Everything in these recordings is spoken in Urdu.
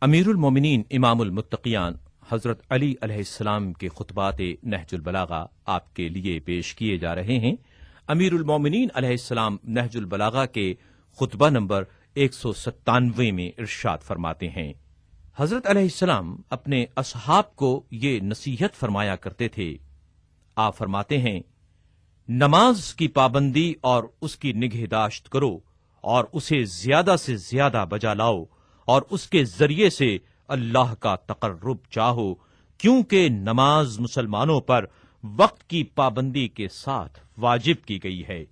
امیر المومنین امام المتقیان حضرت علی علیہ السلام کے خطبات نہج البلاغہ آپ کے لیے پیش کیے جا رہے ہیں۔ امیر المومنین علیہ السلام نہج البلاغہ کے خطبہ نمبر 197 میں ارشاد فرماتے ہیں، حضرت علیہ السلام اپنے اصحاب کو یہ نصیحت فرمایا کرتے تھے۔ آپ فرماتے ہیں، نماز کی پابندی اور اس کی نگہداشت کرو اور اسے زیادہ سے زیادہ بجا لاؤ اور اس کے ذریعے سے اللہ کا تقرب چاہو، کیونکہ نماز مسلمانوں پر وقت کی پابندی کے ساتھ واجب کی گئی ہے۔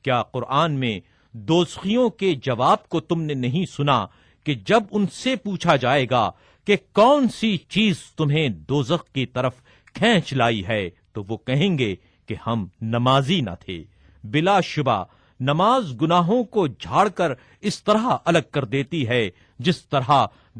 کیا قرآن میں دوزخیوں کے جواب کو تم نے نہیں سنا کہ جب ان سے پوچھا جائے گا کہ کون سی چیز تمہیں دوزخ کی طرف کھینچ لائی ہے تو وہ کہیں گے کہ ہم نمازی نہ تھے۔ بلا شبہ نماز گناہوں کو جھاڑ کر اس طرح الگ کر دیتی ہے جس طرح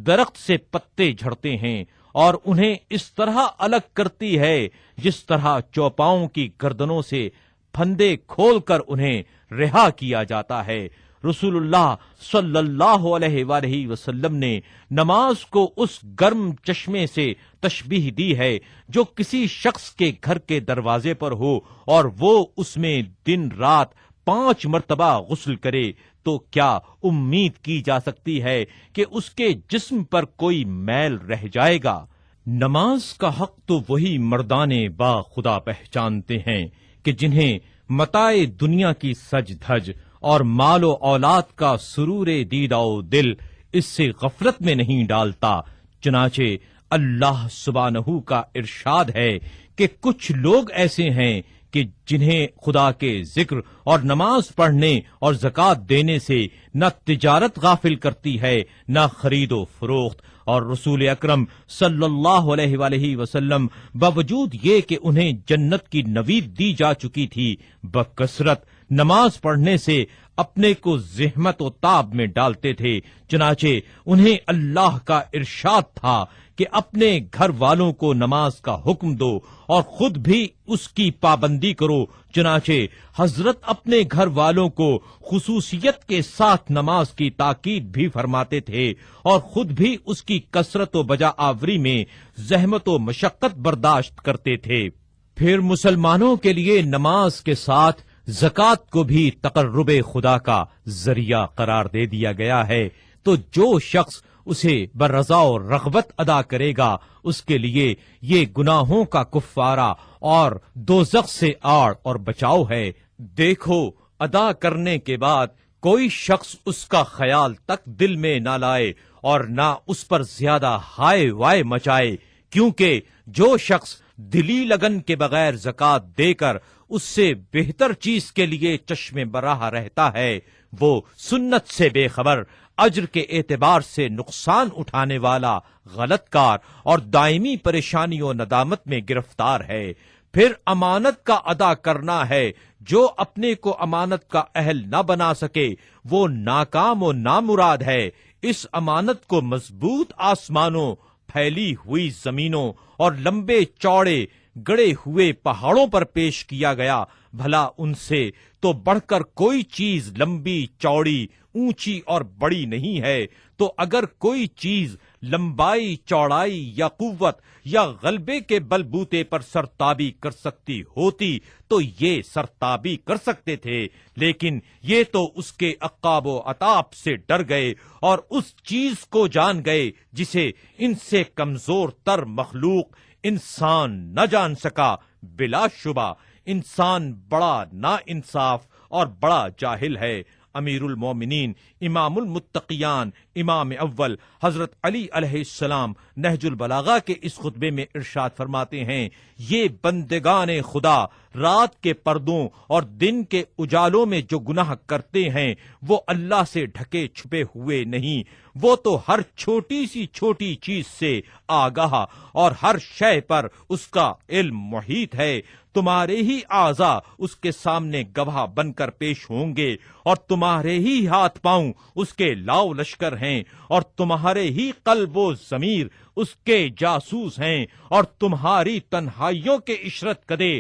درخت سے پتے جھڑتے ہیں، اور انہیں اس طرح الگ کرتی ہے جس طرح چوپاؤں کی گردنوں سے پھندے کھول کر انہیں رہا کیا جاتا ہے۔ رسول اللہ صلی اللہ علیہ وآلہ وسلم نے نماز کو اس گرم چشمے سے تشبیہ دی ہے جو کسی شخص کے گھر کے دروازے پر ہو اور وہ اس میں دن رات 5 مرتبہ غسل کرے، تو کیا امید کی جا سکتی ہے کہ اس کے جسم پر کوئی میل رہ جائے گا؟ نماز کا حق تو وہی مردان با خدا پہچانتے ہیں کہ جنہیں متاع دنیا کی سج دھج اور مال و اولاد کا سرور دیدہ و دل اس سے غفلت میں نہیں ڈالتا۔ چنانچہ اللہ سبحانہ کا ارشاد ہے کہ کچھ لوگ ایسے ہیں کہ جنہیں خدا کے ذکر اور نماز پڑھنے اور زکوٰۃ دینے سے نہ تجارت غافل کرتی ہے نہ خرید و فروخت، اور رسول اکرم صلی اللہ علیہ وآلہ وسلم باوجود یہ کہ انہیں جنت کی نوید دی جا چکی تھی، بکثرت نماز پڑھنے سے اپنے کو زحمت و تاب میں ڈالتے تھے۔ چنانچہ انہیں اللہ کا ارشاد تھا کہ اپنے گھر والوں کو نماز کا حکم دو اور خود بھی اس کی پابندی کرو۔ چنانچہ حضرت اپنے گھر والوں کو خصوصیت کے ساتھ نماز کی تاکید بھی فرماتے تھے اور خود بھی اس کی کثرت و بجا آوری میں زحمت و مشقت برداشت کرتے تھے۔ پھر مسلمانوں کے لیے نماز کے ساتھ زکوٰۃ کو بھی تقرب خدا کا ذریعہ قرار دے دیا گیا ہے، تو جو شخص اسے برضا و رغبت ادا کرے گا اس کے لیے یہ گناہوں کا کفارہ اور دوزخ سے آڑ اور بچاؤ ہے۔ دیکھو، ادا کرنے کے بعد کوئی شخص اس کا خیال تک دل میں نہ لائے اور نہ اس پر زیادہ ہائے وائے مچائے، کیونکہ جو شخص دلی لگن کے بغیر زکوٰۃ دے کر اس سے بہتر چیز کے لیے چشم براہ رہتا ہے، وہ سنت سے بے خبر، اجر کے اعتبار سے نقصان اٹھانے والا، غلط کار اور دائمی پریشانی و ندامت میں گرفتار ہے۔ پھر امانت کا ادا کرنا ہے، جو اپنے کو امانت کا اہل نہ بنا سکے وہ ناکام و نامراد ہے۔ اس امانت کو مضبوط آسمانوں، پھیلی ہوئی زمینوں اور لمبے چوڑے گڑے ہوئے پہاڑوں پر پیش کیا گیا، بھلا ان سے تو بڑھ کر کوئی چیز لمبی چوڑی اونچی اور بڑی نہیں ہے۔ تو اگر کوئی چیز لمبائی چوڑائی یا قوت یا غلبے کے بلبوتے پر سرتابی کر سکتی ہوتی تو یہ سرتابی کر سکتے تھے، لیکن یہ تو اس کے عقاب و عتاب سے ڈر گئے اور اس چیز کو جان گئے جسے ان سے کمزور تر مخلوق انسان نہ جان سکا۔ بلا شبہ انسان بڑا نا انصاف اور بڑا جاہل ہے۔ امیر المومنین امام المتقیان امام اول حضرت علی علیہ السلام نہج البلاغہ کے اس خطبے میں ارشاد فرماتے ہیں، یہ بندگان خدا رات کے پردوں اور دن کے اجالوں میں جو گناہ کرتے ہیں وہ اللہ سے ڈھکے چھپے ہوئے نہیں، وہ تو ہر چھوٹی سی چھوٹی چیز سے آگاہ اور ہر شے پر اس کا علم محیط ہے۔ تمہارے ہی اعضاء اس کے سامنے گواہ بن کر پیش ہوں گے اور تمہارے ہی ہاتھ پاؤں اس کے لاؤ لشکر ہیں اور تمہارے ہی قلب و ضمیر اس کے جاسوس ہیں اور تمہاری تنہائیوں کے عشرت کدے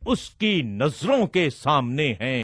اس کی نظروں کے سامنے ہیں۔